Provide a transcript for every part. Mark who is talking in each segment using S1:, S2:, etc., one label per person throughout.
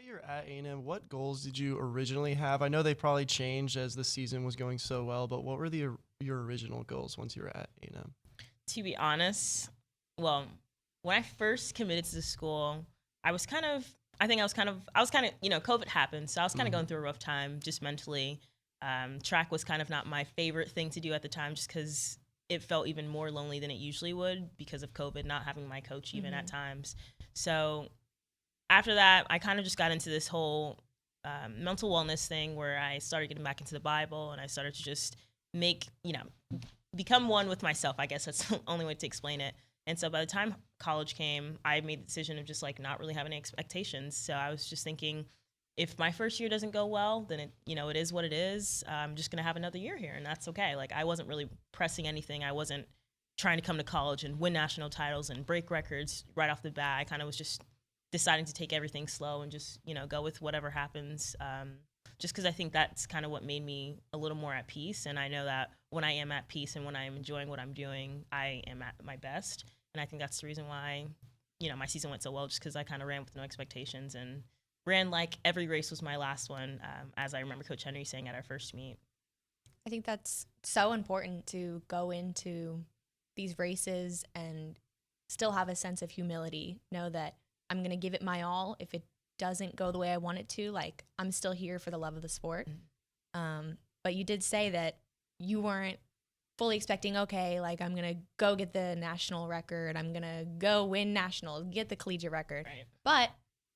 S1: you're at A&M, what goals did you originally have? I know they probably changed as the season was going so well, but what were your original goals once you were at A&M?
S2: To be honest, well, when I first committed to the school, I was kind of, COVID happened, so I was kind of
S1: Mm-hmm.
S2: going through a rough time just mentally. Track was kind of not my favorite thing to do at the time just because it felt even more lonely than it usually would because of COVID, not having my coach even at
S3: Mm-hmm.
S2: times. So after that, I kind of just got into this whole mental wellness thing where I started getting back into the Bible and I started to just make, become one with myself. I guess that's the only way to explain it. And so by the time college came, I made the decision of just like not really having any expectations. So I was just thinking, if my first year doesn't go well, then it is what it is. I'm just gonna have another year here, and that's okay. Like I wasn't really pressing anything. I wasn't trying to come to college and win national titles and break records right off the bat. I kind of was just deciding to take everything slow and just go with whatever happens. Just because I think that's kind of what made me a little more at peace. And I know that when I am at peace and when I am enjoying what I'm doing, I am at my best. And I think that's the reason why, my season went so well, just because I kind of ran with no expectations and ran like every race was my last one, as I remember Coach Henry saying at our first meet.
S3: I think that's so important to go into these races and still have a sense of humility. Know that I'm going to give it my all. If it doesn't go the way I want it to, like, I'm still here for the love of the sport. But you did say that you weren't fully expecting, okay, like, I'm going to go get the national record. I'm going to go win nationals, get the collegiate record.
S2: Right.
S3: But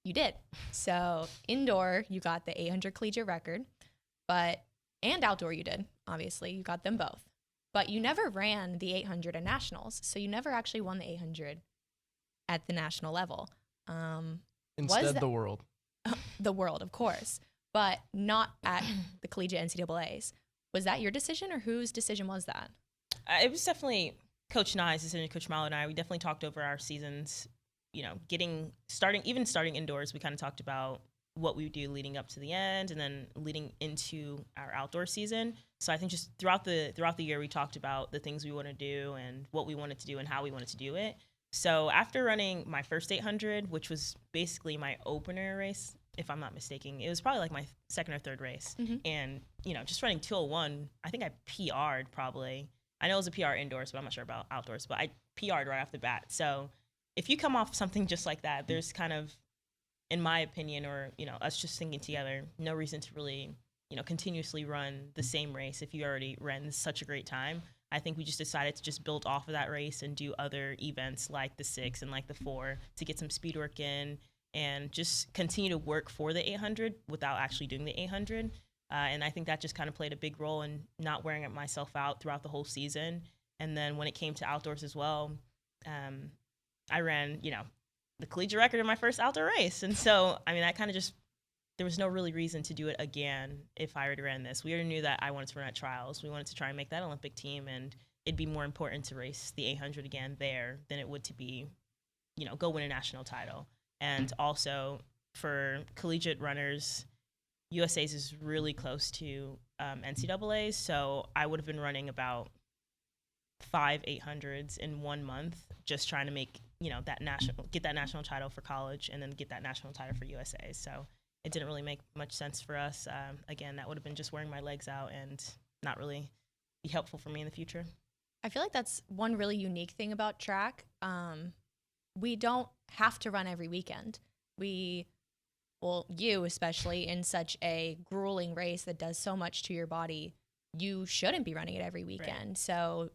S3: you did. So indoor, you got the 800 collegiate record, and outdoor you did, obviously. You got them both. But you never ran the 800 at nationals. So you never actually won the 800 at the national level.
S1: Instead, the world.
S3: The world, of course, but not at the collegiate NCAAs. Was that your decision, or whose decision was that?
S2: It was definitely Coach Nye's decision. Coach Mallow and I, we definitely talked over our seasons. Starting indoors, we kind of talked about what we would do leading up to the end, and then leading into our outdoor season. So I think just throughout the year, we talked about the things we want to do and what we wanted to do and how we wanted to do it. So after running my first 800, which was basically my opener race, if I'm not mistaken, it was probably like my second or third race.
S3: Mm-hmm.
S2: And, just running 201, I think I PR'd probably. I know it was a PR indoors, but I'm not sure about outdoors, but I PR'd right off the bat. So if you come off something just like that, there's kind of, in my opinion, or, us just thinking together, no reason to really, continuously run the same race if you already ran such a great time. I think we just decided to just build off of that race and do other events like the 6 and like the 4 to get some speed work in and just continue to work for the 800 without actually doing the 800. And I think that just kind of played a big role in not wearing myself out throughout the whole season. And then when it came to outdoors as well, I ran, the collegiate record in my first outdoor race. And so, I mean, that kind of just, there was no really reason to do it again if I already ran this. We already knew that I wanted to run at trials. We wanted to try and make that Olympic team, and it'd be more important to race the 800 again there than it would to be, go win a national title. And also for collegiate runners, USA's is really close to NCAA's, so I would have been running about 5 800s in 1 month, just trying to make get that national title for college and then get that national title for USA. So it didn't really make much sense for us. Again, that would have been just wearing my legs out and not really be helpful for me in the future.
S3: I feel like that's one really unique thing about track. We don't have to run every weekend. You especially, in such a grueling race that does so much to your body, you shouldn't be running it every weekend. Right. So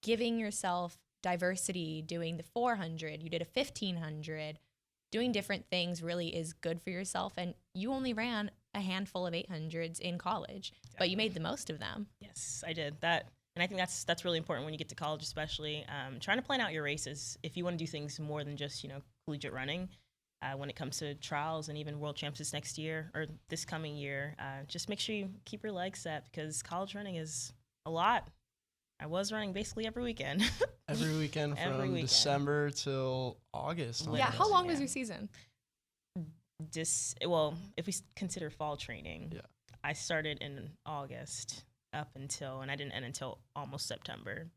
S3: giving yourself diversity, doing the 400, you did a 1500, doing different things really is good for yourself. And you only ran a handful of 800s in college, exactly. But you made the most of them.
S2: Yes, I did that. And I think that's really important when you get to college, especially trying to plan out your races. If you want to do things more than just, collegiate running, when it comes to trials and even world championships next year or this coming year, just make sure you keep your legs set because college running is a lot. I was running basically every weekend.
S1: Every weekend from December till August.
S3: Almost. Yeah, how long was your season?
S2: If we consider fall training,
S1: yeah.
S2: I started in August and I didn't end until almost September.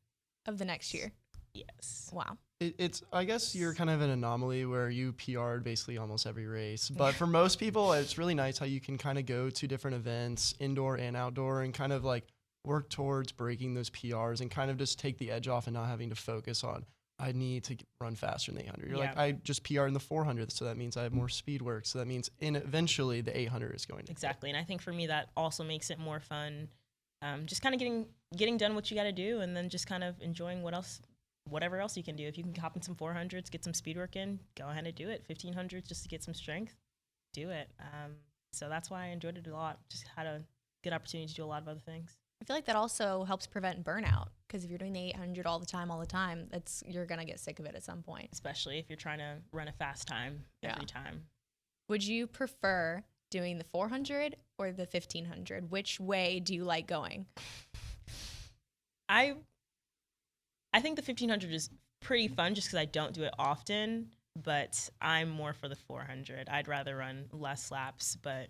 S3: Of the next year?
S2: Yes.
S3: Wow.
S1: It's I guess you're kind of an anomaly where you PR'd basically almost every race. But for most people, it's really nice how you can kind of go to different events, indoor and outdoor, and kind of like work towards breaking those PRs and kind of just take the edge off and not having to focus on I need to run faster than the 800. You're like,
S2: Yeah.
S1: I just PR'd in the 400, so that means I have more speed work. So that means eventually the 800 is going to
S2: Exactly. And I think for me, that also makes it more fun. Just kind of getting done what you got to do, and then just kind of enjoying whatever else you can do. If you can hop in some 400s, get some speed work in, go ahead and do it. 1500s just to get some strength, do it. So that's why I enjoyed it a lot. Just had a good opportunity to do a lot of other things.
S3: I feel like that also helps prevent burnout because if you're doing the 800 all the time, you're gonna get sick of it at some point.
S2: Especially if you're trying to run a fast time every time.
S3: Would you prefer doing the 400 or the 1500? Which way do you like going?
S2: I think the 1500 is pretty fun just because I don't do it often, but I'm more for the 400. I'd rather run less laps, but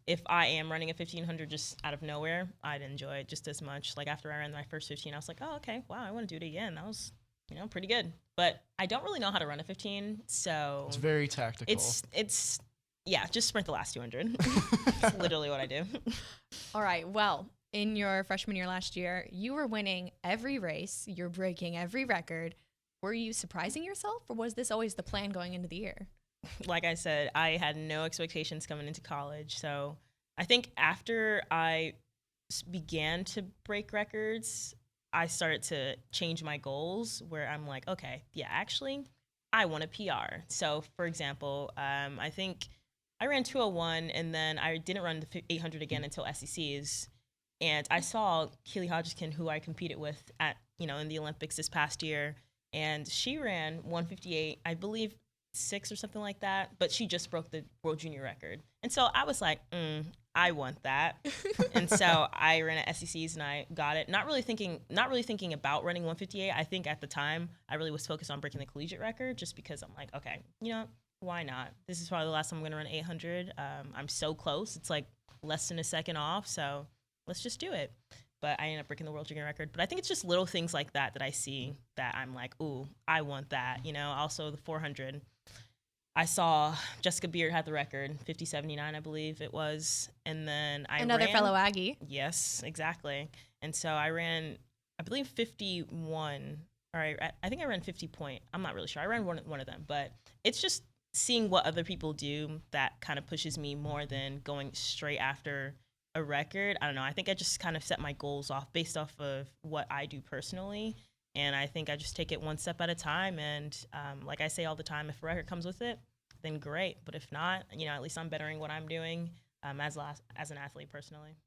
S2: if I am running a 1500 just out of nowhere, I'd enjoy it just as much. Like after I ran my first 15, I was like, oh, okay, wow, I want to do it again. That was, pretty good. But I don't really know how to run a 15, so
S1: It's very tactical.
S2: It's yeah, just sprint the last 200. That's literally what I do.
S3: All right. Well, in your freshman year last year, you were winning every race. You're breaking every record. Were you surprising yourself, or was this always the plan going into the year?
S2: Like I said, I had no expectations coming into college. So I think after I began to break records, I started to change my goals where I'm like, okay, yeah, actually, I want a PR. So for example, I think I ran 201 and then I didn't run the 800 again until SECs. And I saw Keely Hodgkin, who I competed with at, in the Olympics this past year, and she ran 158, I believe 6 or something like that, but she just broke the world junior record. And so I was like, I want that. And so I ran at SECs and I got it. Not really thinking about running 158. I think at the time I really was focused on breaking the collegiate record just because I'm like, okay, why not? This is probably the last time I'm going to run 800. I'm so close. It's like less than a second off. So let's just do it. But I ended up breaking the world junior record. But I think it's just little things like that I see that I'm like, ooh, I want that. Also the 400. I saw Jessica Beard had the record, 50:79, I believe it was. And then
S3: Another fellow Aggie.
S2: Yes, exactly. And so I ran, I believe 51. Or I think I ran 50 point. I'm not really sure. I ran one of them. But it's just seeing what other people do that kind of pushes me more than going straight after a record. I don't know. I think I just kind of set my goals off based off of what I do personally. And I think I just take it one step at a time. And like I say all the time, if a record comes with it, then great. But if not, at least I'm bettering what I'm doing as an athlete personally.